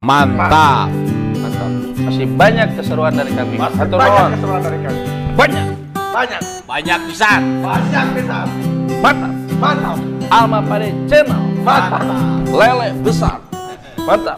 Mantap. Mantap. Masih banyak keseruan dari kami. Masih banyak keseruan dari kami. Banyak. Banyak. Banyak pisan. Banyak besar. Mantap. Mantap. Alma Pade Channel. Mantap. Lele besar. Mantap.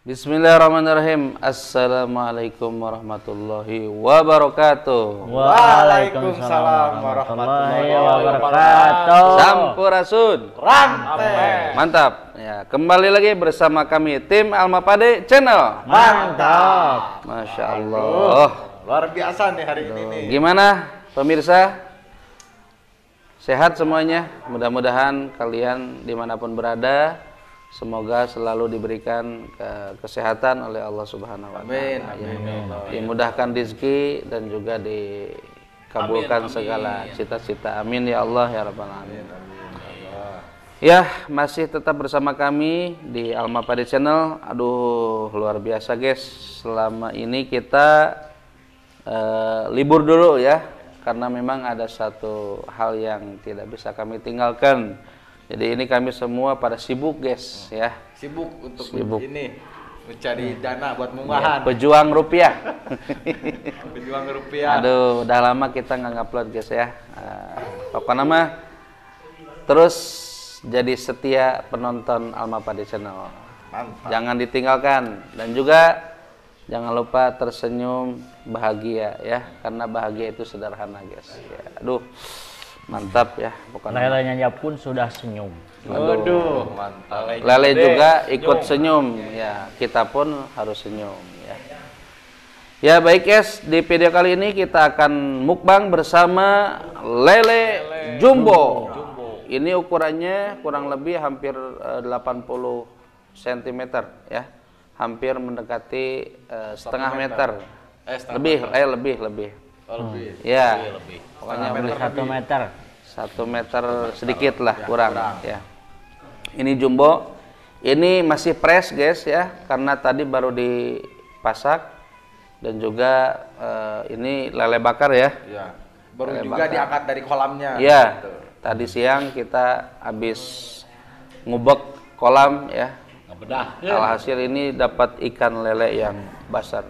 Bismillahirrahmanirrahim. Assalamualaikum warahmatullahi wabarakatuh. Waalaikumsalam warahmatullahi wabarakatuh. Sampurasun. Rantai. Mantap. Ya, kembali lagi bersama kami tim Alma Pade Channel. Mantap. Masya Allah. Luar biasa nih hari ini nih. Gimana pemirsa? Sehat semuanya? Mudah-mudahan kalian dimanapun berada, semoga selalu diberikan kesehatan oleh Allah Subhanahu wa Ta'ala. Amin. Dimudahkan rezeki dan juga dikabulkan segala cita-cita. Amin ya Allah ya Rabbal Alamin. Ya, masih tetap bersama kami di Alma Pade Channel. Aduh, luar biasa guys. Selama ini kita libur dulu ya, karena memang ada satu hal yang tidak bisa kami tinggalkan. Jadi ini kami semua pada sibuk guys ya. Sibuk untuk Sibuk. ini mencari dana buat munggahan. Pejuang rupiah. Pejuang rupiah. Aduh, udah lama kita nggak ngupload guys ya. Pokoknya mah terus jadi setia penonton Alma Pade Channel. Mantap. Jangan ditinggalkan dan juga jangan lupa tersenyum bahagia ya, karena bahagia itu sederhana guys. Ya, aduh. Mantap ya, pokoknya. Lelenya pun sudah senyum. Waduh, mantap. Lele juga ikut senyum ya, kita pun harus senyum ya. Ya baik guys, di video kali ini kita akan mukbang bersama lele jumbo. Ini ukurannya kurang lebih hampir 80 cm ya. Hampir mendekati setengah meter. Lebih. Oh, lebih. Ya. Lebih. Pokoknya Lebih 1 meter. 1 meter sedikit lah kurang ya. Ini jumbo, ini masih fresh guys ya, karena tadi baru dipasak dan juga ini lele bakar ya. Iya. Baru Lele juga bakar. diangkat dari kolamnya. Iya. Gitu. Tadi siang kita habis ngubek kolam ya. Ngebedah. Alhasil ini dapat ikan lele yang besar.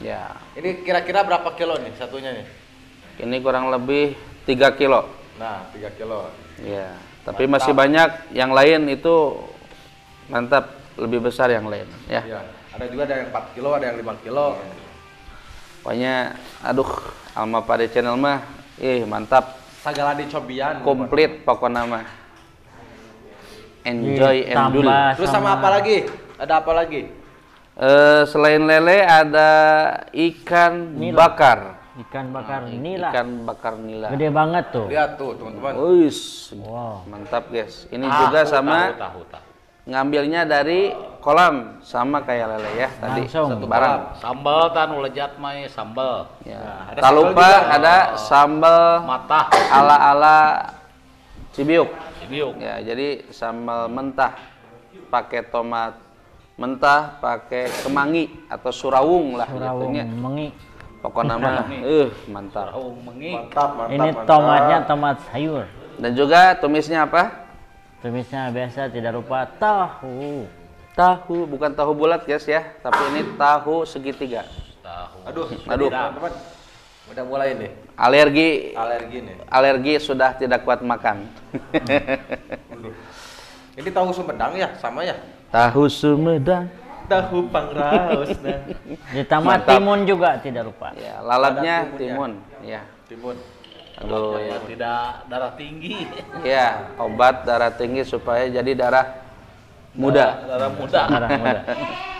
Ya. Ini kira-kira berapa kilo nih satunya nih? Ini kurang lebih 3 kilo. Nah, 3 kilo. Ya, tapi masih banyak yang lain itu mantap, lebih besar yang lain ya. Iya. Ada juga ada yang 4 kilo, ada yang 5 kilo. Pokoknya aduh, Alma Pade Channel mah mantap, Segala dicobian. komplit pokoknya mah. Enjoy and dulu. Terus sama apa lagi? Ada apa lagi? Selain lele ada ikan Nila. bakar. Ikan bakar nila. Ikan bakar nila. Gede banget tuh. Lihat tuh, teman-teman. Uish, Wow. mantap guys. Ini juga sama Tahu. ngambilnya dari kolam sama kayak lele ya tadi. Langsung. Satu barang. Sambal tan lejat mah sambal. Ya. ada Tak sambal lupa juga. ada sambal Matah. ala-ala Cibiuk. Cibiuk. Ya, jadi sambal mentah pakai tomat mentah, pakai kemangi atau surawung lah Surawung jatuhnya. mengi. Pokoknya mah mantap. Tahu mengi. Mantap. Ini tomatnya tomat sayur. Dan juga tumisnya apa? Tumisnya biasa tidak lupa tahu. Tahu, bukan tahu bulat guys ya, tapi ini tahu segitiga. Tahu. Aduh. Teman-teman. Udah mulai nih. Alergi Alergi nih. sudah tidak kuat makan. Ini tahu Sumedang ya, sama ya? Tahu Sumedang tahu pangraos nah. Ditambah Mantap. timun juga tidak lupa. Ya, lalapnya Ada timun. Ya. timun. Aduh. Supaya tidak darah tinggi. Ya, obat darah tinggi supaya jadi darah muda. Darah muda. Darah muda.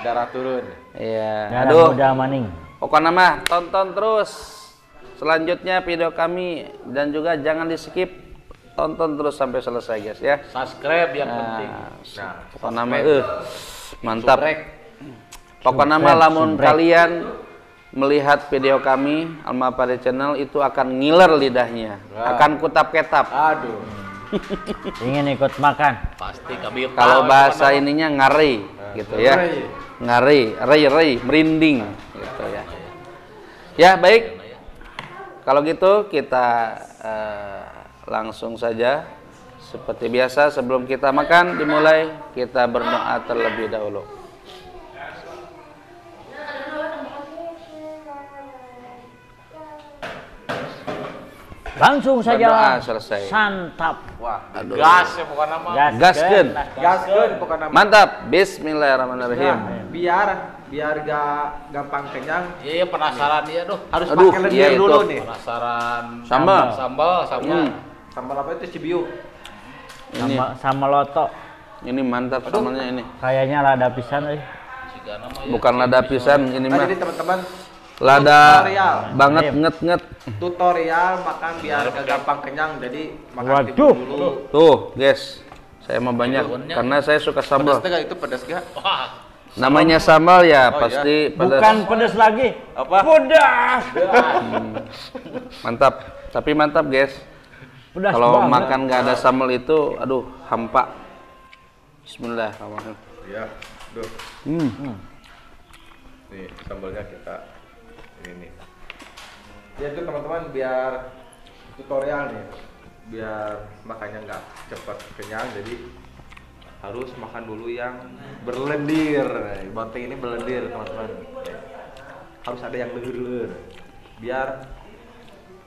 Darah turun. Iya. Darah Aduh. muda maning. Pokoknya mah tonton terus selanjutnya video kami dan juga jangan di skip, tonton terus sampai selesai guys ya. Subscribe yang penting. Nah, Pokoknya mah mantap. Subrek. Pokoknya mah lamun Subrek. kalian melihat video kami Almapari Channel itu akan ngiler lidahnya, akan kutap ketap. Aduh. Ingin ikut makan. Pasti kami tahu Kalau itu bahasa mana. ininya ngari gitu ya. ngeri. Ngari, rei, merinding gitu ya. Ya, baik. Kalau gitu kita langsung saja seperti biasa sebelum kita makan dimulai kita berdoa terlebih dahulu. Langsung Berdoa saja. selesai. Santap. Wah, Gas ya bukan nama. Gaskeun. gaskeun pokoknya mah. Mantap. Bismillahirrahmanirrahim. Biar gak gampang kenyang Iya penasaran dia tuh. harus Aduh, pakai lendir iya itu. dulu nih. Penasaran. Sambal. Sambal. Sambal apa itu cibiu? Ini Sama loto. ini mantap sambalnya ini. Kayaknya rada pisan euy. Jika nama ya. Bukan lada pisan ini Nah, mah. jadi teman-teman Lada tutorial. banget Ayam. nget-nget. tutorial makan biar gak gampang kenyang jadi makan Waduh. timun dulu. Tuh, guys. Saya mah banyak karena saya suka Pedas sambal. gak itu pedas gak? Wah, Namanya sambal ya Oh, pasti pedas. Bukan pedas lagi. Apa? Pedas. Mantap. Tapi mantap, guys. Pedas Kalau banget. makan nggak ada sambal itu, aduh, hampa. Bismillahirrahmanirrahim. Iya. Duh. Nih, sambalnya kita ini nih. Ya itu teman-teman biar tutorial nih. Biar makannya nggak cepat kenyang jadi harus makan dulu yang berlendir. Bonteng ini berlendir, teman-teman. Harus ada yang lehur-lehur. Biar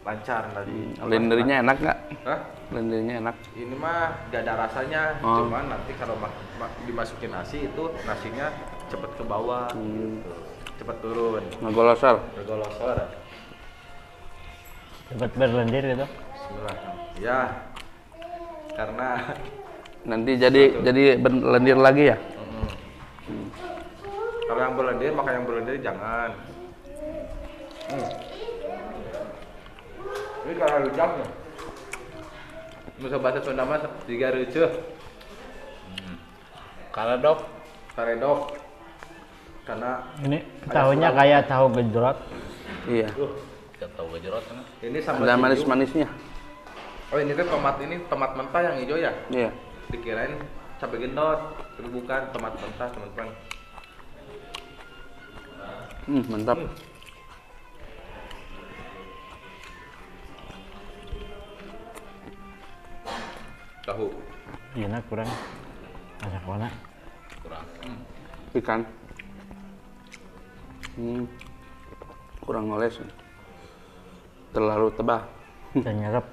lancar tadi. Lendirnya enak nggak? Hah? Lendirnya enak. Ini mah gak ada rasanya, Oh. cuman nanti kalau dimasukin nasi itu nasinya cepet ke bawah, gitu. Cepet turun, Ngegolosor. bergolosor. Cepat berlendir gitu. Bismillah. Ya, karena Nanti jadi lendir lagi ya? kalau yang berlendir makan yang berlendir jangan. Ini kalau rujaknya, nusa bahasa Sunda mah tiga receh, karedok. karedok. Karena Ini tahunya kayak tahu gejrot. Iya. Kita tahu gejrot kan. ini sambal Ada cibiu. manis-manisnya. Oh ini tuh tomat mentah yang hijau ya? Iya. Dikirain cabai gendot, tapi bukan tomat mentah teman-teman. Mantap. Tahu. Enak kurang. Masak warna. Kurang. Ikan. Kurang ngoles. Terlalu tebal. Dan nyerap.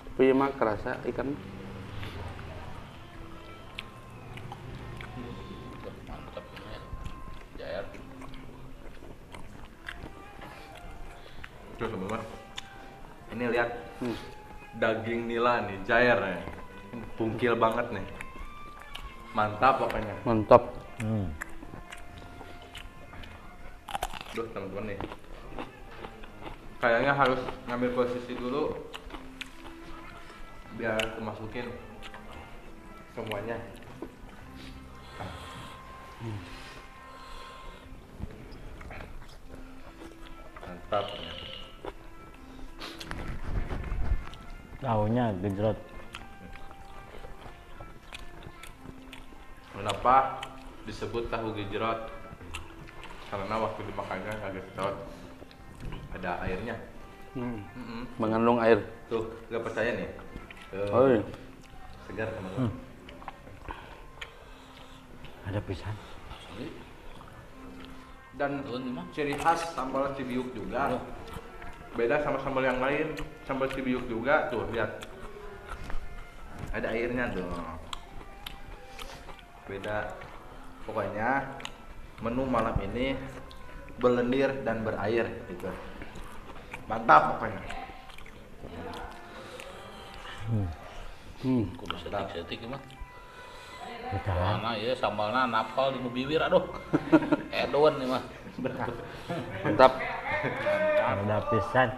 Tapi emang kerasa ikan. Mantap. Jair. Tuh teman-teman. Ini lihat daging nila nih, jair nih. Bungkil banget nih. Mantap pokoknya. Mantap. Duh teman-teman nih. Kayaknya harus ngambil posisi dulu biar aku masukin semuanya. Mantap. Tahunya gejrot. Kenapa disebut tahu gejrot? Karena waktu dimakannya agak gejrot. Ada airnya. Mengandung air. Tuh, gak percaya nih? Tuh, Oh iya. segar teman-teman. Ada pisan. Dan ciri khas sambal cibiuk juga beda sama sambal yang lain. Sambal cibiuk juga tuh lihat ada airnya tuh, beda. Pokoknya menu malam ini berlendir dan berair gitu. Mantap pokoknya. Kudu setik-setik mah. Kita Mana ya sambalna napal di bibir aduh. Edon nih mah. Mantap. udah pisan.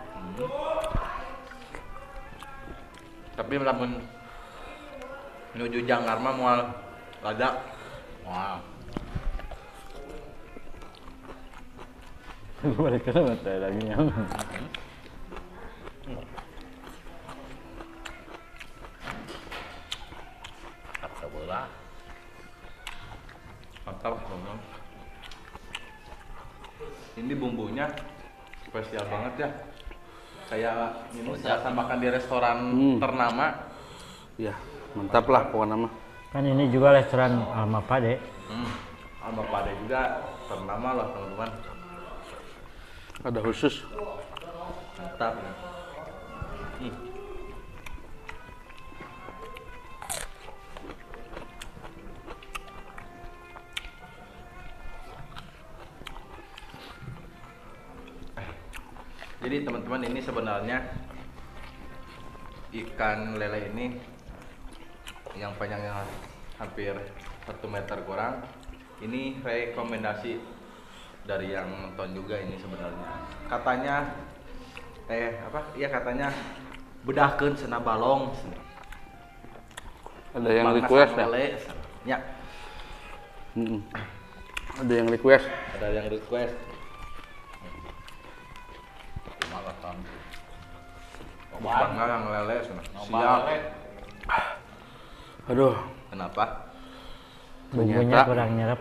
Tapi lamun menuju Jangkar mah moal lada. Wah, Balik ke mata lagi yang. kata bola. Mantap teman. Ini bumbunya spesial banget ya. Kayak ini serasa makan di restoran ternama. Ya, mantap lah pokoknya mah. Kan ini juga restoran Alma Pade. Alma Pade juga ternama loh teman-teman. Ada khusus. Mantap. Jadi teman-teman ini sebenarnya ikan lele ini yang panjangnya hampir 1 meter kurang. Ini rekomendasi dari yang nonton juga ini sebenarnya. Katanya katanya bedahkeun cenah balong. Ada yang Mangga request sama ya? lele. Ya, Ada yang request. ada yang request. Malah kan. Mangga yang lele cenah. Siap. Aduh, Kenapa? Bumbunya Ternyata. kurang nyerap.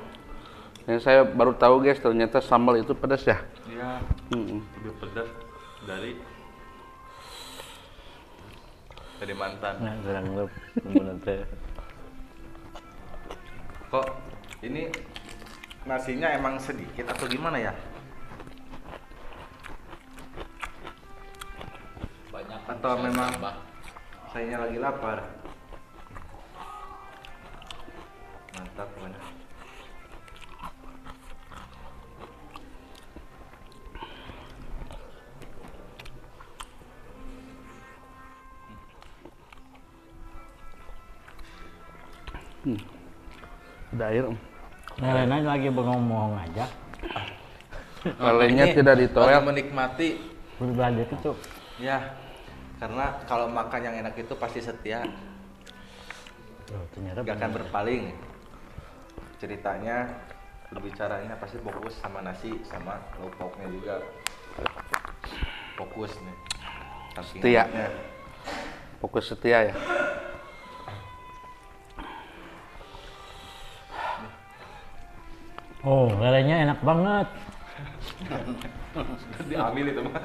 yang saya baru tahu guys, ternyata sambal itu pedas ya. Ya, lebih pedas dari Kalimantan. Nah, kurang nyerap bumbu nanti. Kok ini nasinya emang sedikit atau gimana ya? Banyak Atau saya memang tambah. sayanya lagi lapar? Mantap pokoknya. Ada air. Lelena lagi bengong-bengong aja. Lelenya Ini tidak ditoel. lagi menikmati. Berbelanja itu tuh. Ya, karena kalau makan yang enak itu pasti setia, Tuh, ternyata gak akan berpaling. Ceritanya, berbicaranya pasti fokus sama nasi, sama lauk pauknya juga. Fokus nih. Saking Setia. enaknya. Fokus setia ya. Oh, lelenya enak banget. Diambil itu mah.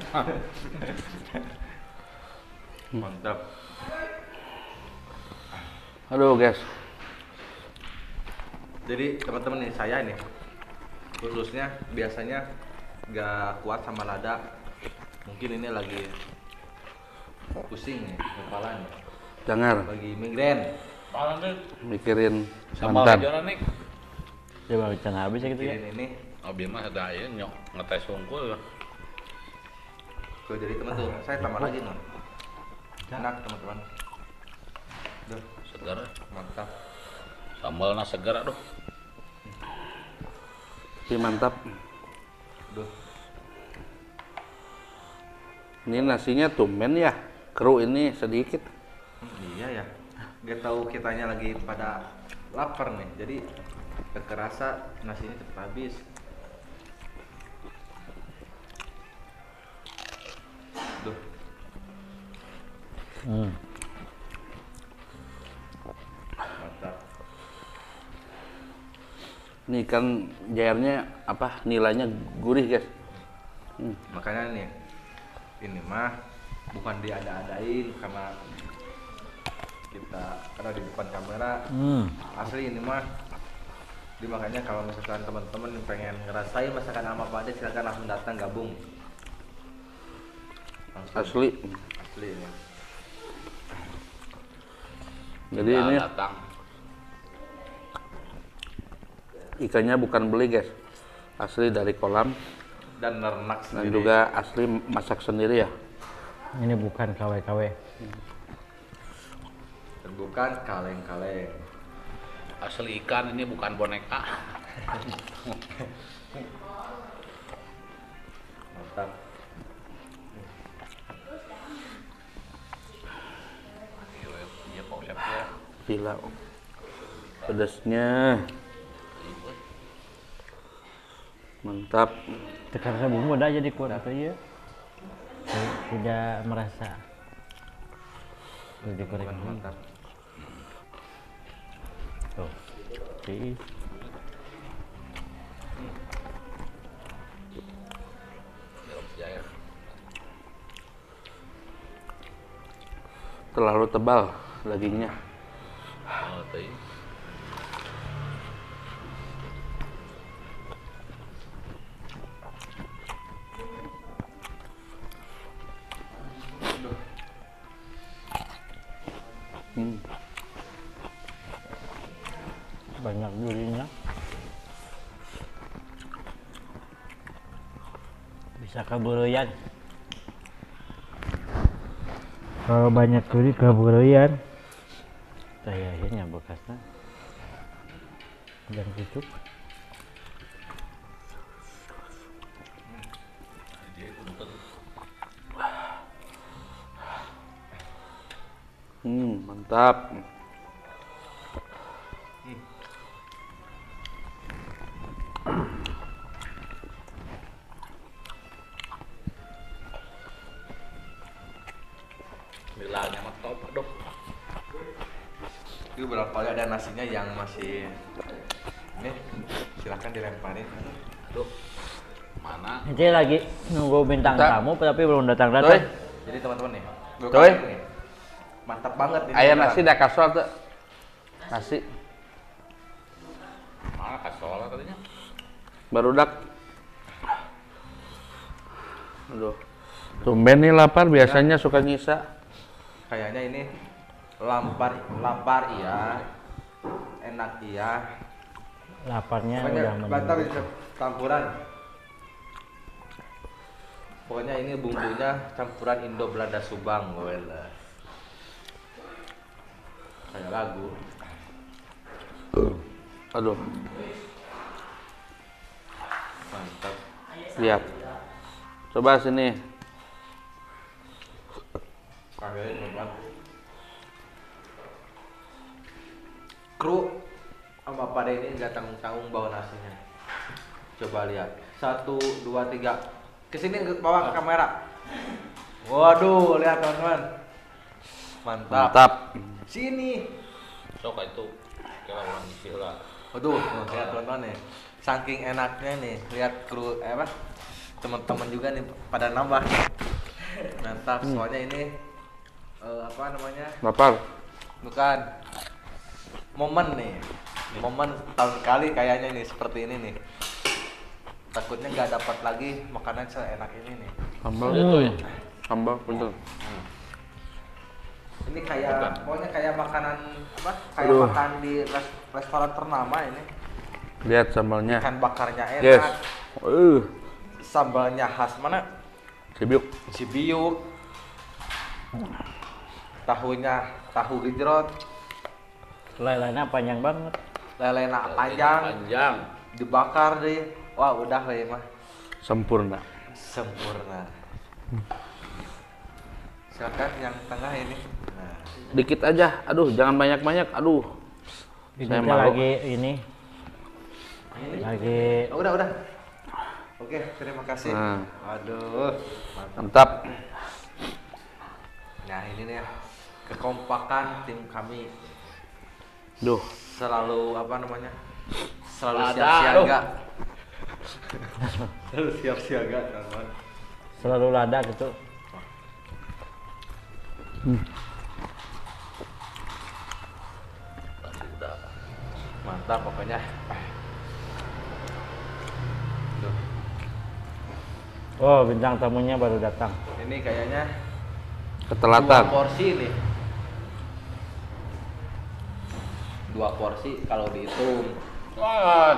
Mantap. Aduh guys, Jadi teman-teman nih, saya nih khususnya biasanya gak kuat sama lada. Mungkin ini lagi pusing nih kepalanya, jangan lagi migrain. Malah nih mikirin sambal mantan. hijauan nih. Coba bicara habis ya gitu ya. Mikirin ini. Abi mah ada aja nyok ngetes unggul. Tuh, jadi teman tuh, saya tambah lagi non. Enak teman-teman. Duh, Segar. mantap. Sambalnya segar aduh. Tapi mantap. Duh, Ini nasinya tumben ya. Keru ini sedikit. iya ya. Gak tahu kitanya lagi pada lapar nih. Jadi gak kerasa nasinya cepet habis. Duh, mantap. Ini ikan jairnya apa? Nilainya gurih guys. Makanya nih, ini mah bukan diada-adain karena kita ada di depan kamera. Asli ini mah makanya kalau misalkan teman-teman pengen ngerasain masakan Alma Pade, silakan langsung datang gabung. Langsung. Asli. Asli ini. Jadi Tinggal ini datang. Ikannya bukan beli guys, asli dari kolam Dan ternak dan sendiri. juga asli masak sendiri ya. Ini bukan KW-KW. Dan bukan kaleng-kaleng. Asli ikan, ini bukan boneka. Mantap. Iya konsepnya. Gila, pedasnya mantap. Karena bumbu udah jadi kuat itu ya. Tidak merasa. Tuh digoreng lagi. Mantap. Tuh. Oke. Ya. Terlalu tebal dagingnya. Oh, teuing. Banyak durinya. Bisa keburuyan. Kalau banyak duri keburuyan. Kayaknya bekasnya. Dan tutup. Mantap. Bilangnya mah top, aduh. Itu berapa kali ada nasinya yang masih ini silahkan dilemparin. Aduh. Mana? Ini lagi nunggu bintang Tak. tamu tapi belum datang Coy, datang. Jadi teman-teman nih, gua Coy. kasih nih. Mantap banget ini. aya beneran. nasi dah kasol tuh. Nasi Mana kasol katanya? barudak. Aduh. Tumben nih lapar, biasanya suka nyisa. Kayaknya ini lapar iya, enak iya. Laparnya Pokoknya udah mantap menunggu. itu campuran. Pokoknya ini bumbunya campuran Indo Belanda Subang, wala. Kayak lagu. Aduh, Mantap. lihat. Coba sini. Kagak teman. Kru sama pada ini nggak tanggung-tanggung bawa nasinya. Coba lihat. 1, 2, 3. Kesini bawa ke kamera. Waduh, lihat teman-teman. Mantap. Mantap. Sini. Sok itu. Kira orang isi lah. Waduh, lihat teman-teman nih. Saking enaknya nih, lihat kru apa? Teman-teman juga nih pada nambah. Mantap, soalnya ini apa namanya? Lapar. Bukan momen nih. Momen tahun kali kayaknya nih seperti ini nih. Takutnya nggak dapat lagi makanan seenak ini nih. Sambal. Sambal, betul. Ini kayak Bukan. pokoknya kayak makanan apa? Kayak Aduh. makan di restoran ternama ini. Lihat sambalnya. Ikan bakarnya enak. Yes. Sambalnya khas mana? Cibiuk. Cibiuk. Tahunya tahu gejrot, Lelenya panjang banget. lelena panjang, Panjang. dibakar deh. Wah, udah we mah Sempurna. sempurna. Silakan yang tengah ini. Nah, Dikit aja. Aduh, jangan banyak-banyak. Aduh. Ini Saya teh malu. lagi ini. Lagi oh, udah. Oke, terima kasih. Nah. Aduh, mantap. Mantap. Nah, ini nih kekompakan tim kami Duh. selalu apa namanya? Selalu Ada, siap siaga. Selalu siap siaga, teman. selalu lada gitu. Udah. Mantap pokoknya. Duh, Oh, bintang tamunya baru datang. ini kayaknya Ketelatan. 2 porsi nih. 2 porsi kalau dihitung. Wah,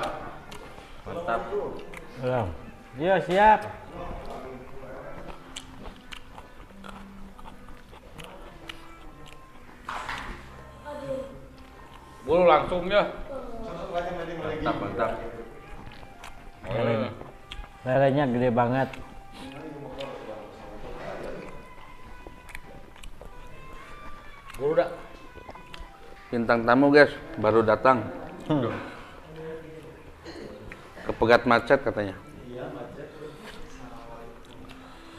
Mantap. Belum. Yo, siap. Bulu langsung ya. Mantap, mantap. Lelenya gede banget. Bulu dah. Bintang tamu guys, baru datang. Kepegat macet katanya.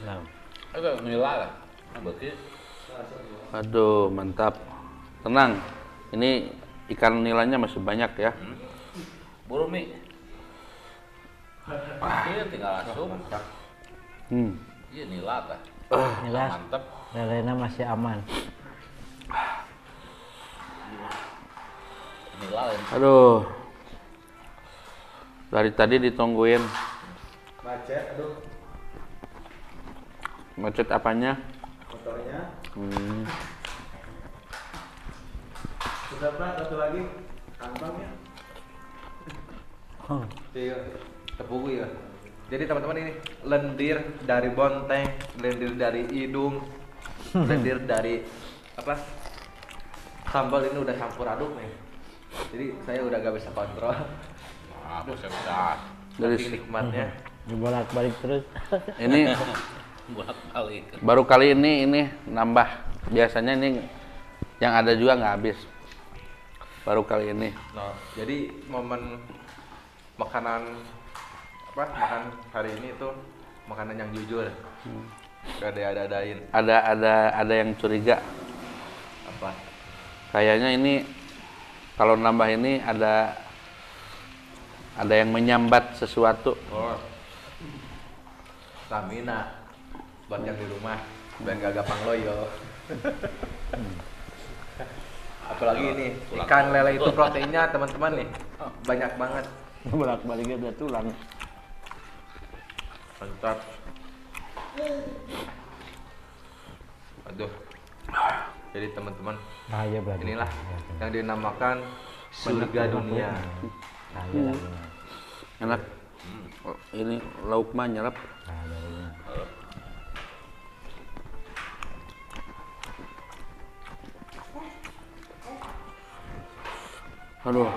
Belum. Itu nila lah. Berarti Aduh, mantap. Tenang. Ini ikan nilainya masih banyak ya. bulu mi. Ini tinggal langsung. Iya nila tah. Jelas. Mantap. Lelenya masih aman. Nila lain. Aduh. Dari tadi ditungguin. Macet, aduh. Macet apanya? Motornya. Sudah Pak, satu lagi. Kantongnya. Iya, tepung ya. Jadi teman-teman ini lendir dari bonteng, lendir dari hidung, lendir dari apa? Sambal ini udah campur aduk nih. Jadi saya udah gak bisa kontrol. Ah, bisa bisa. Dari Saking nikmatnya. Dibolak-balik terus. ini Buat kali. baru kali ini nambah. Biasanya ini yang ada juga nggak habis. Baru kali ini. Nah, jadi momen makanan apa? Makan hari ini tuh makanan yang jujur. Gak ada-adain. Ada yang curiga. Apa? Kayaknya ini kalau nambah ini ada yang menyambat sesuatu. Oh. Stamina buat yang di rumah biar gak gampang loyo. Apalagi ini ikan lele itu proteinnya teman-teman nih banyak banget. Bolak-baliknya udah tulang. Mantap. Aduh. Jadi teman-teman Bahaya berarti. inilah yang dinamakan surga dunia. Bahaya lagi. Enak. Oh, ini lauk mah nyerap. Bahaya lagi. Aduh.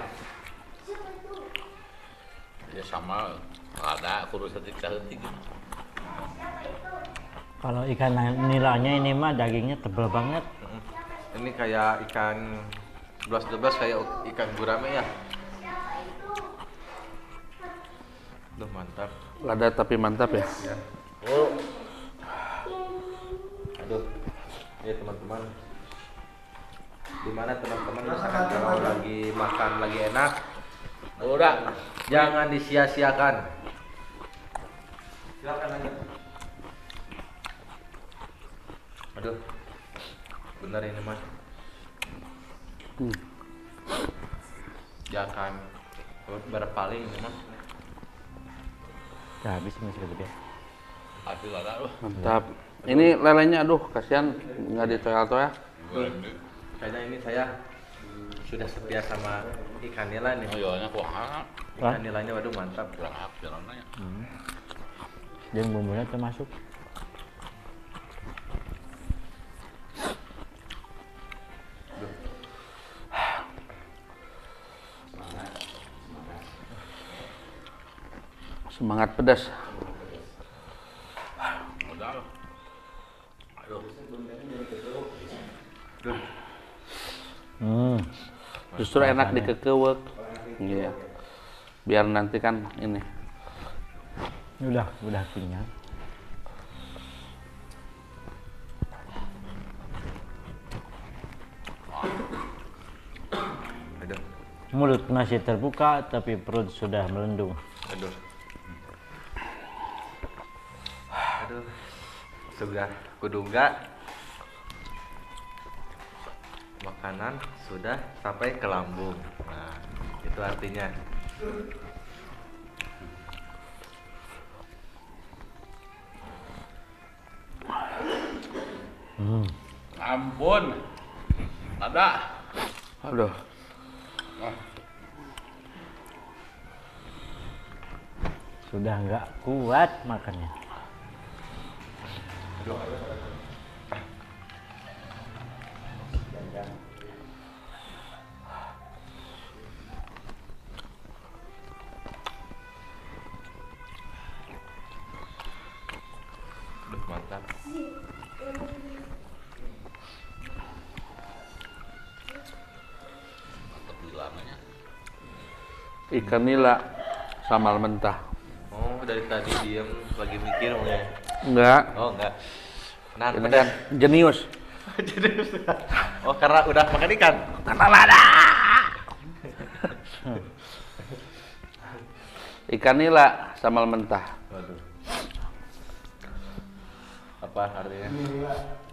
Ya sama ada kudu setik-setik. Kalau ikan nilanya ini mah dagingnya tebal banget. Ini kayak ikan 12 kayak ikan gurame ya. Duh mantap. Lada tapi mantap ya. Ya. Oh, Aduh. Ya teman-teman. Dimana teman-teman misalkan kalau lagi makan lagi enak, udah. jangan disia-siakan. Silakan aja. Aduh. Benar ini mas. Jangan berpaling ini mas. Udah habis masih gede. Habis ada loh. Mantap. Ini lelenya aduh kasihan nggak ditoya-toya. Kayaknya ini saya sudah setia sama ikan nila nih. Oh iya, kok hangat. Ikan nilanya waduh mantap. Kurang hak jalannya. Dan bumbunya termasuk. Semangat pedas. Udah. Aduh. Justru enak dikekewek. Iya. Biar nanti kan ini. Udah kenyang. Aduh. Mulut masih terbuka tapi perut sudah melendung. Aduh. Aduh. Sudah kuduga makanan sudah sampai ke lambung. Nah, itu artinya. Ampun. Ada. Aduh. Sudah nggak kuat makannya. Aduh, mantap. Mantap gila namanya. Ikan nila sambal mentah. Oh, dari tadi diem lagi mikir mau ya. Enggak. Oh, enggak. Nah, Ini kan jenius. Oh, karena udah makan ikan. Ikan nila sambal mentah. Waduh. Apa artinya?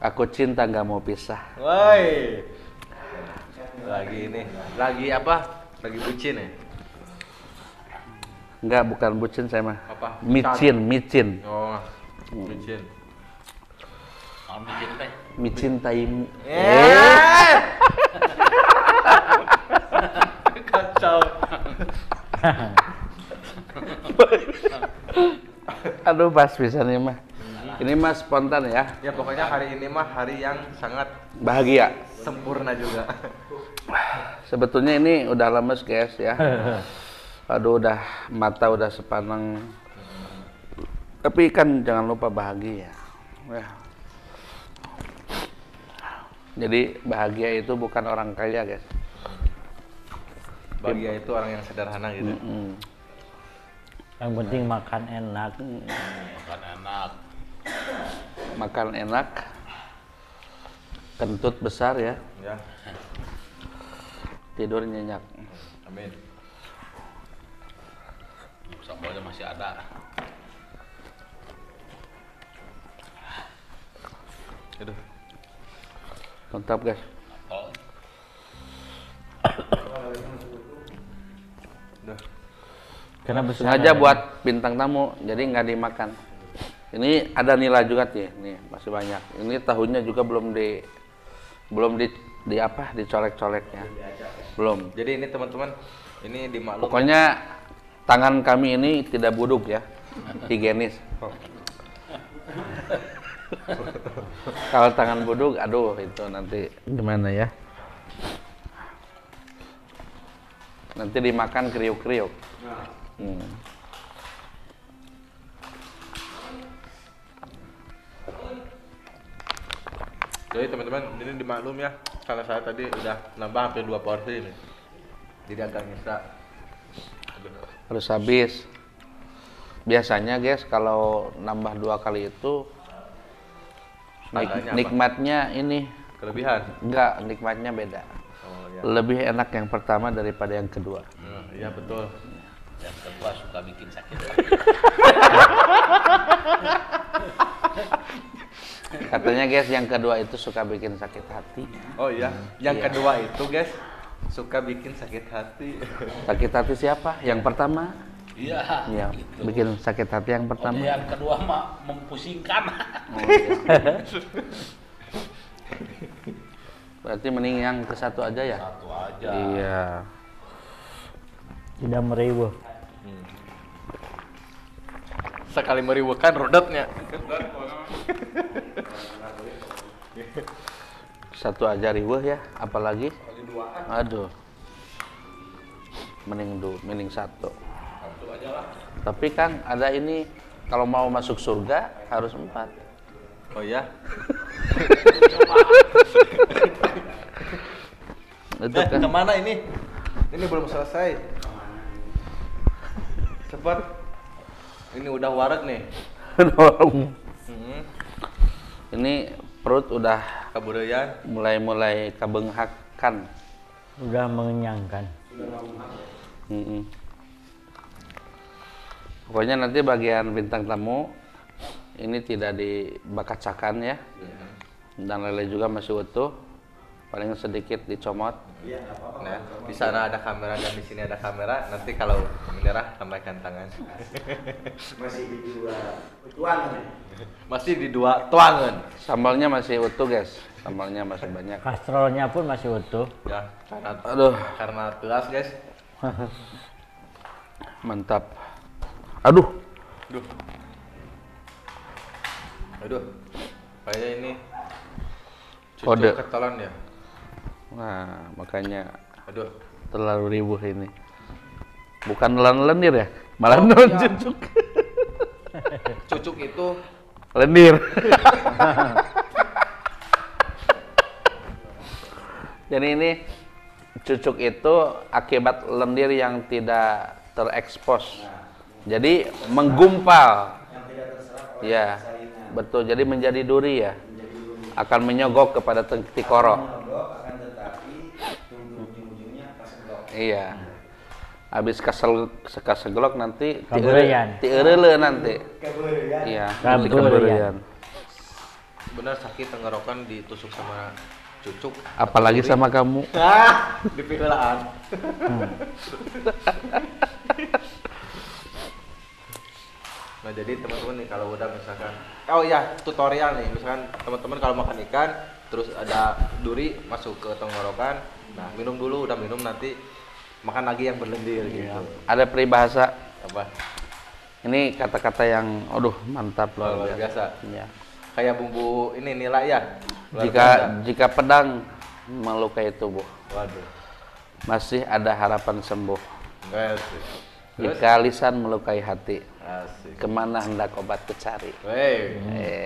Aku cinta nggak mau pisah. Woi. Lagi ini. Lagi apa? Lagi bucin ya? Enggak, bukan bucin saya mah. Apa? Micin. Oh, bucin. Kalau bikin teh. Micintaimu. Kacau. Aduh, pas bisa nih mah. Ini mah spontan ya. Ya pokoknya hari ini mah hari yang sangat Bahagia. sempurna juga. Sebetulnya ini udah lemes guys ya. Aduh, udah mata udah sepaneng. Tapi kan jangan lupa bahagia. Ya. Jadi bahagia itu bukan orang kaya guys. Bahagia itu orang yang sederhana gitu. Yang penting makan enak. Makan enak. Makan enak, kentut besar ya, Ya, tidur nyenyak. amin. Sambalnya masih ada. Aduh. Mantap guys. Oh, Udah. Karena besar. Sengaja buat bintang tamu, jadi nggak dimakan. Ini ada nila juga nih, nih masih banyak. Ini tahunya juga belum di apa, dicolek-coleknya. Belum. Jadi ini teman-teman, ini dimaklum. Pokoknya tangan kami ini tidak buduk ya, higienis. Kalau tangan buduk, aduh itu nanti gimana ya? Nanti dimakan kriuk-kriuk. Jadi teman-teman, ini dimaklum ya, karena saya tadi udah nambah hampir 2 porsi ini. Jadi agak nyisa. Harus habis. Biasanya guys kalau nambah 2 kali itu Tandanya apa? nikmatnya ini Kelebihan. enggak, nikmatnya beda. Oh iya. Lebih enak yang pertama daripada yang kedua. Iya betul. yang kedua suka bikin sakit. Katanya guys yang kedua itu suka bikin sakit hati. Oh iya. Yang Iya. kedua itu guys suka bikin sakit hati. Sakit hati siapa? Yang pertama? Iya. Ya, gitu. bikin sakit hati yang Oh, pertama. yang kedua mah mempusingkan. Oh, iya. Berarti mending yang ke satu aja ya? Satu aja. Iya. Tidak meriwuh. Sekali meriwukan rodotnya. Satu aja riweuh ya, apalagi? Aduh. Mending satu. Satu aja lah. Tapi kan ada ini, kalau mau masuk surga harus 4. Oh iya. Itu kan. Kemana ini? Ini belum selesai. Cepat. Ini udah warak nih. Ini perut udah Kabudayan. mulai kabenghakan. Udah mengenyangkan. Pokoknya nanti bagian bintang tamu ini tidak dibakacakan ya. Dan lele juga masih utuh. Paling sedikit dicomot. Nah, di sana ada kamera dan di sini ada kamera. Nanti kalau menyerah lambaikan tangan. Masih di dua tuangan. Sambalnya masih utuh guys. Sambalnya masih banyak. Kastrolnya pun masih utuh. Ya, Aduh, karena telas guys. mantap. Aduh, Aduh. Aduh. Kayaknya ini Kode. cucuk ketelan ya. Nah, makanya Aduh. terlalu ribuh ini. Bukan lendir ya, malah Oh, non iya. cucuk. Cucuk itu Lendir. Jadi ini cucuk itu akibat lendir yang tidak terekspos. Jadi menggumpal. Ya, betul. Jadi menjadi duri ya. Akan menyogok kepada tikoro. Iya. Habis kasegelok nanti Kabereyan. ti eureuleuh nanti. Iya, Kabereyan. benar sakit tenggorokan ditusuk sama cucuk. Apalagi sama kamu. Di pikiran. Nah jadi teman-teman nih kalau udah misalkan, oh ya tutorial nih, misalkan teman-teman kalau makan ikan terus ada duri masuk ke tenggorokan, nah minum dulu, udah minum nanti makan lagi yang berlendir gitu. Ada peribahasa. Apa? Ini kata-kata yang aduh mantap Luar luar biasa. biasa. Iya. Kayak bumbu ini nila ya. Luar Jika biasa. jika pedang melukai tubuh, Waduh. masih ada harapan sembuh. Enggak sih. Terus? Jika lisan melukai hati, Asik. kemana hendak obat kucari? Wey.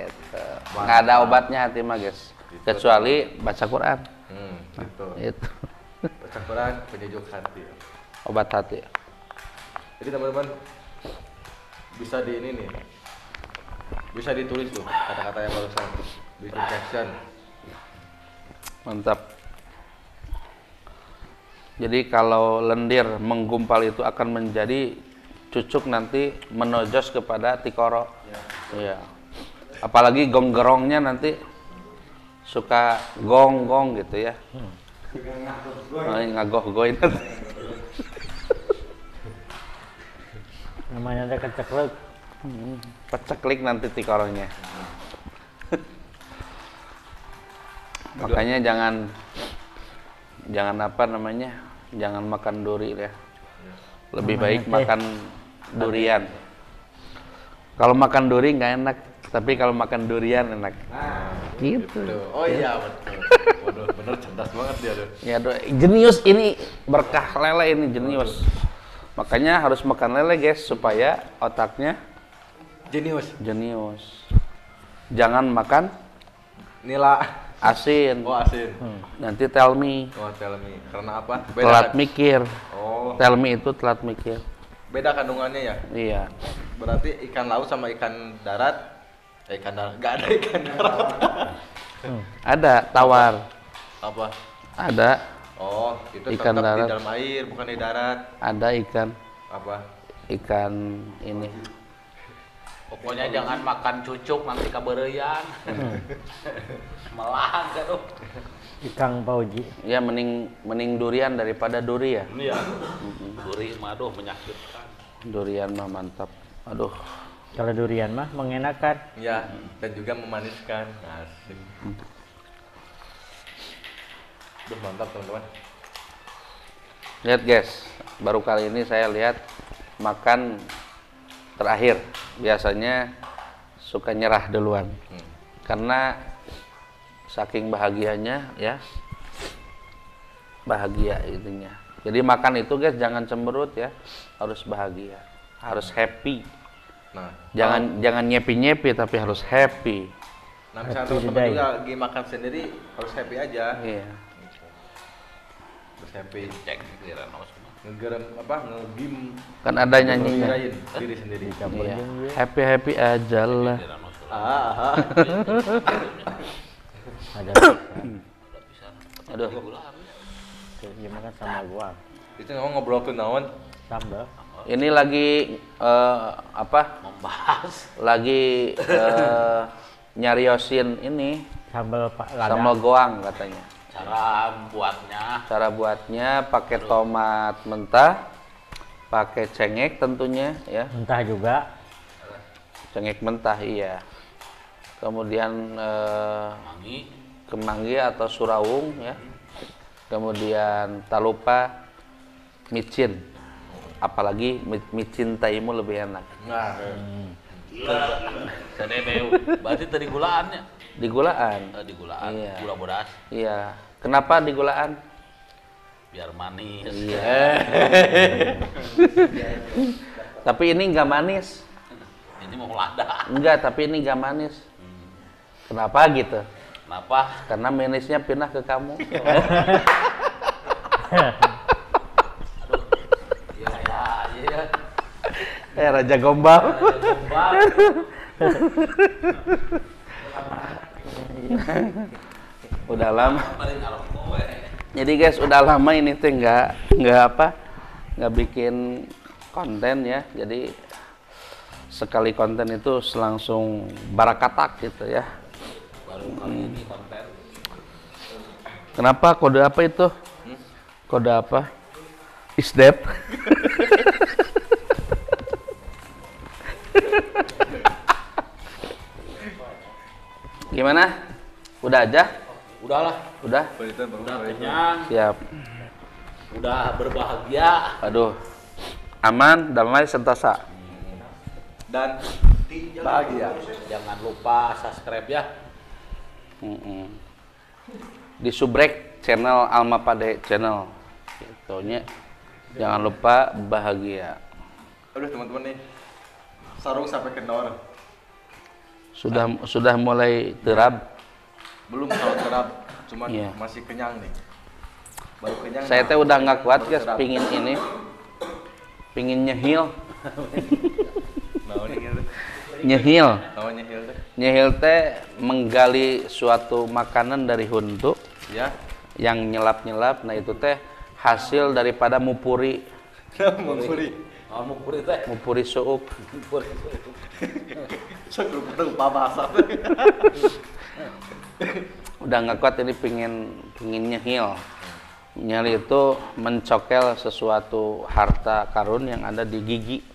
Itu. Nggak ada obatnya hati mah guys, kecuali baca Quran. Gitu. Itu Baca Quran penyejuk hati. obat hati. Jadi teman-teman bisa di ini nih. Bisa ditulis tuh kata-kata yang barusan di caption. Mantap. Jadi kalau lendir menggumpal itu akan menjadi cucuk nanti menojos kepada tikoro. Iya. Apalagi gonggerongnya nanti suka gong-gong gitu ya. Ngagoh-goin. Namanya ada keceklek. Peceklik nanti tikoronya. Makanya jangan apa namanya, jangan makan duri ya. Lebih baik makan durian. Kalau makan duri nggak enak, tapi kalau makan durian enak. Gitu. Tuh. Oh iya betul. Waduh, bener cerdas banget dia tuh. Ya, jenius ini berkah lele ini jenius. Makanya harus makan lele guys supaya otaknya Jenius. jenius. Jangan makan Nila. asin. Oh asin. Nanti tell me. Oh tell me. Karena apa? Telat kan? mikir. Oh, Tell me itu telat mikir. beda kandungannya ya. Iya. Berarti ikan laut sama ikan darat. Ikan darat. Gak ada ikan darat. Ada tawar. Apa? Ada. Oh, itu Ikan tetap di darat. dalam air, bukan di darat. Ada ikan. Apa? Ikan ini. Pokoknya jangan makan cucuk nanti kabereyan. Melang kan tuh. Ikang Pauji. Ya mending durian daripada duri ya. Iya. Duri mah aduh menyakitkan. Durian mah mantap. Aduh. Kalau durian mah mengenakan. Ya, dan juga memaniskan. Asik. Duh, mantap teman-teman. Lihat guys, baru kali ini saya lihat makan terakhir. Biasanya suka nyerah duluan. Karena saking bahagianya ya. Bahagia intinya. Jadi makan itu guys jangan cemberut ya. Harus bahagia. Harus happy. Nah, Jangan nyepi-nyepi tapi harus happy. nah misalnya Happy teman-teman today. juga lagi makan sendiri harus happy aja. Iya. Harus happy. Cek pikiran semua. Ngegerem apa? Ngegim. Kan ada nyanyinya. Ngegirain diri sendiri. Iya. Happy aja lah. Pikiran semua. Ah. Ada. Aduh. Iya makan sama gua. Itu ngomong ngobrol ke naon? Sambal. Ini lagi apa? Membahas. Lagi nyariosin ini Sambal Pak Lada. sambal goang katanya. Cara buatnya. Cara buatnya pakai tomat mentah, pakai cengek tentunya ya. Entah juga. Cengek mentah iya. Kemudian Mangi. kemangi atau surawung ya. Kemudian tak lupa micin. apalagi mencintaimu lebih enak. Nah, Sedebeu. Berarti tadi gulaannya. Di gulaan. Di gulaan. Iya. Gula bodas. Iya. Kenapa di gulaan? Biar manis. Iya. Tapi ini nggak manis. Ini mau lada. Enggak, tapi ini nggak manis. Kenapa gitu? Kenapa? Karena manisnya pindah ke kamu. Iya. Raja Gombal. Gombal. Udah lama. Paling ngarep kowe. Jadi guys, udah lama ini teh nggak bikin konten ya. Jadi sekali konten itu langsung barakatak gitu ya. Baru kali ini konten. Kenapa? Kode apa itu? Kode apa? Isdep. Gimana? Udah aja? Udahlah. Udah? Udah kenyang. Siap. Udah berbahagia. Aduh. Aman, damai, sentosa. dan bahagia. Jangan lupa subscribe ya. Di subrek channel Alma Pade channel. Gitunya. Jangan lupa bahagia. Aduh teman-teman nih, sarung sampai kendor. Sudah mulai terab. Belum kalau terap, cuman Iya. masih kenyang nih. Baru kenyang. Saya teh udah nggak kuat baru guys, terap. pingin nyehil. Naon gitu. Nyehil. Naon nyehil teh? Nyehil teh menggali suatu makanan dari huntu Ya. yang nyelap-nyelap. Nah itu teh hasil daripada mupuri Mempuri. Oh, mupuri teh. mupuri suuk. Mupuri. Sok lupa bahasa. Udah nggak kuat ini pingin nyehil. Nyehil itu mencokel sesuatu harta karun yang ada di gigi,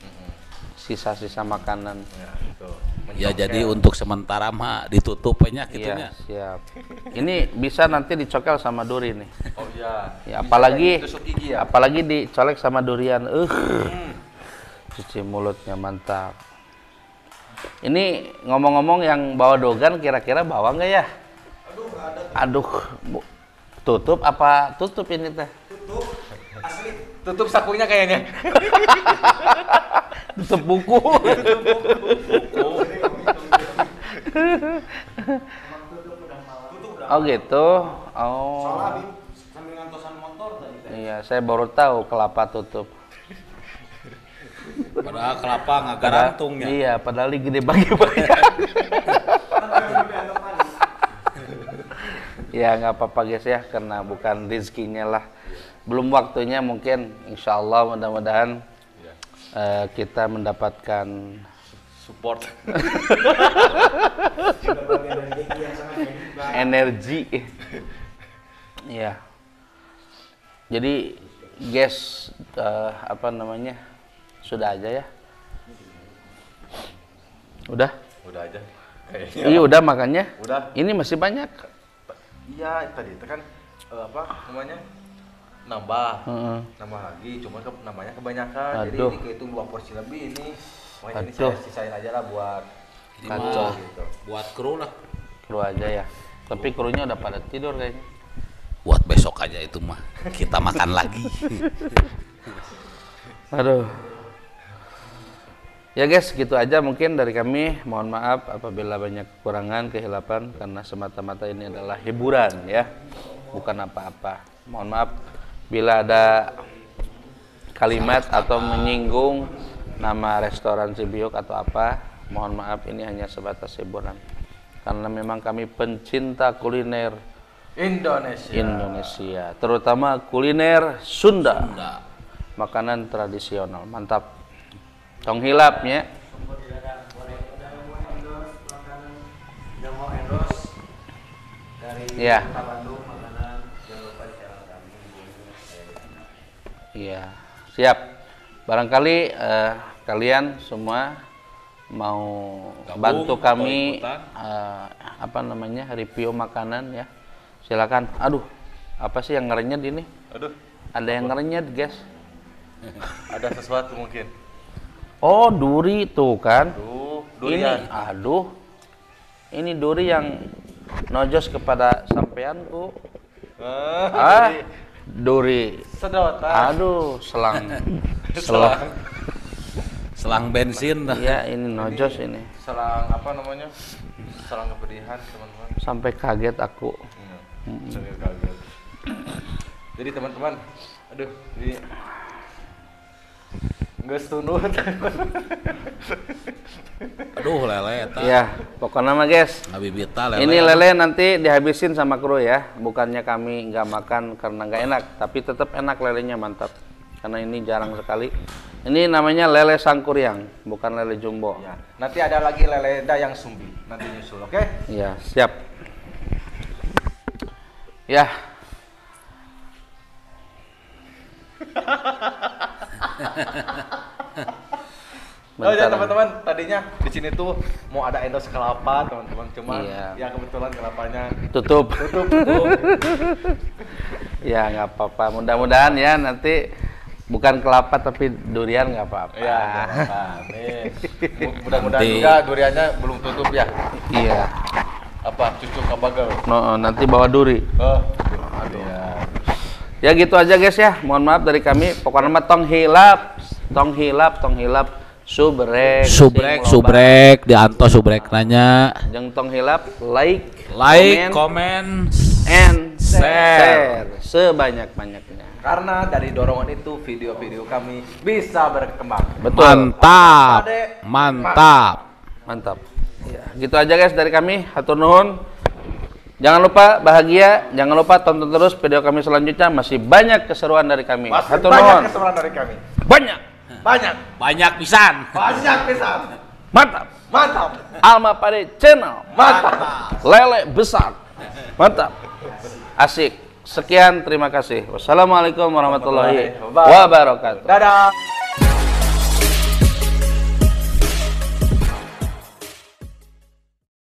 sisa-sisa makanan. Ya, itu. Ya jadi untuk sementara mah ditutupnya Iya, gitunya. siap. Ini bisa nanti dicokel sama duri nih. Oh iya. Ya, Bisa apalagi jadi tusuk gigi ya. apalagi dicolek sama durian. Cuci mulutnya mantap. Ini ngomong-ngomong yang bawa dogan kira-kira bawa nggak ya? Aduh, tutup apa tutup ini teh? Tutup sakunya kayaknya. Tutup buku. Oh gitu. Oh. Iya, saya baru tahu kelapa tutup. Padahal kelapa nggak garantungnya. Iya, padahal ini gede bagi-bagi. Ya nggak apa-apa guys ya, karena bukan rezekinya lah. Belum waktunya mungkin, insya Allah mudah-mudahan kita mendapatkan Support. energi. Iya. Jadi guys, apa namanya, sudah aja ya. Udah? Udah aja. Kayaknya. Iya udah makanya. Udah. Ini masih banyak. Iya, tadi itu kan apa namanya? Nambah. Heeh. Nambah lagi, cuma namanya kebanyakan. Jadi Aduh. ini kehitung 2 porsi lebih ini. Makanya ini Aduh. saya sisain aja lah buat Ini Kacau. mah gitu. buat kru lah. Kru aja ya. Tapi krunya udah pada tidur kayaknya. Buat besok aja itu mah. Kita makan lagi. Aduh. Ya guys, gitu aja mungkin dari kami. Mohon maaf apabila banyak kekurangan, kehilapan, karena semata-mata ini adalah hiburan ya, bukan apa-apa. Mohon maaf bila ada kalimat atau menyinggung nama restoran Cibiuk atau apa. Mohon maaf, ini hanya sebatas hiburan. Karena memang kami pencinta kuliner Indonesia, terutama kuliner Sunda. Makanan tradisional, mantap. Tong hilapnya. Iya. Iya, siap. Barangkali kalian semua mau Gabung bantu atau kami ikutan? apa namanya, review makanan ya. Silakan. Aduh, apa sih yang ngerenyet ini? Aduh, Ada yang ngerenyet, guys. Ada sesuatu mungkin. Oh, duri tuh kan. Durian. Ini duri yang nojos kepada sampeanku. Duri. Sedotan. Aduh, selang. Selang bensin. Iya, ini nojos ini. Selang apa namanya? Selang kepedihan, teman-teman. Sampai kaget aku. Sambil kaget. Jadi teman-teman, aduh, ini nggak tunut. Aduh lele eta. Iya, pokoknya mah guys. Ngabibita lele. Ini lele nanti dihabisin sama kru ya. Bukannya kami nggak makan karena nggak enak, tapi tetap enak lelenya, mantap. Karena ini jarang sekali. Ini namanya lele sangkuriang, bukan lele jumbo. Ya, nanti ada lagi lele dayang sumbi, nanti nyusul, oke? Iya, siap. Ya. Oh ya Bentar. teman-teman, tadinya di sini tuh mau ada endos kelapa teman-teman, cuman Iya. ya kebetulan kelapanya Tutup. tutup. Ya nggak apa-apa. Mudah-mudahan ya nanti bukan kelapa tapi durian nggak apa-apa. Iya, nggak apa-apa. Nih, mudah-mudahan Nanti. juga duriannya belum tutup ya. Iya. Apa cucuk abagel? No, nanti bawa duri. Oh, aduh. Ya. Ya gitu aja guys ya. Mohon maaf dari kami. Pokoknya mah tong hilap, subrek, Subrek dianto subrek nanya. jeung tong hilap like, Komen, and share. sebanyak-banyaknya. Karena dari dorongan itu video-video kami bisa berkembang. Betul. Mantap. Mantap. Ya, gitu aja guys dari kami. Hatur nuhun. Jangan lupa bahagia, jangan lupa tonton terus video kami selanjutnya, masih banyak keseruan dari kami. Masih Hatur banyak nuhun. keseruan dari kami. Banyak. Banyak pisan. Banyak pisan. Mantap. Mantap. Alma Pade Channel. Mantap. Lele besar. Mantap. Asik. Sekian, terima kasih. Wassalamualaikum warahmatullahi wabarakatuh. Dadah.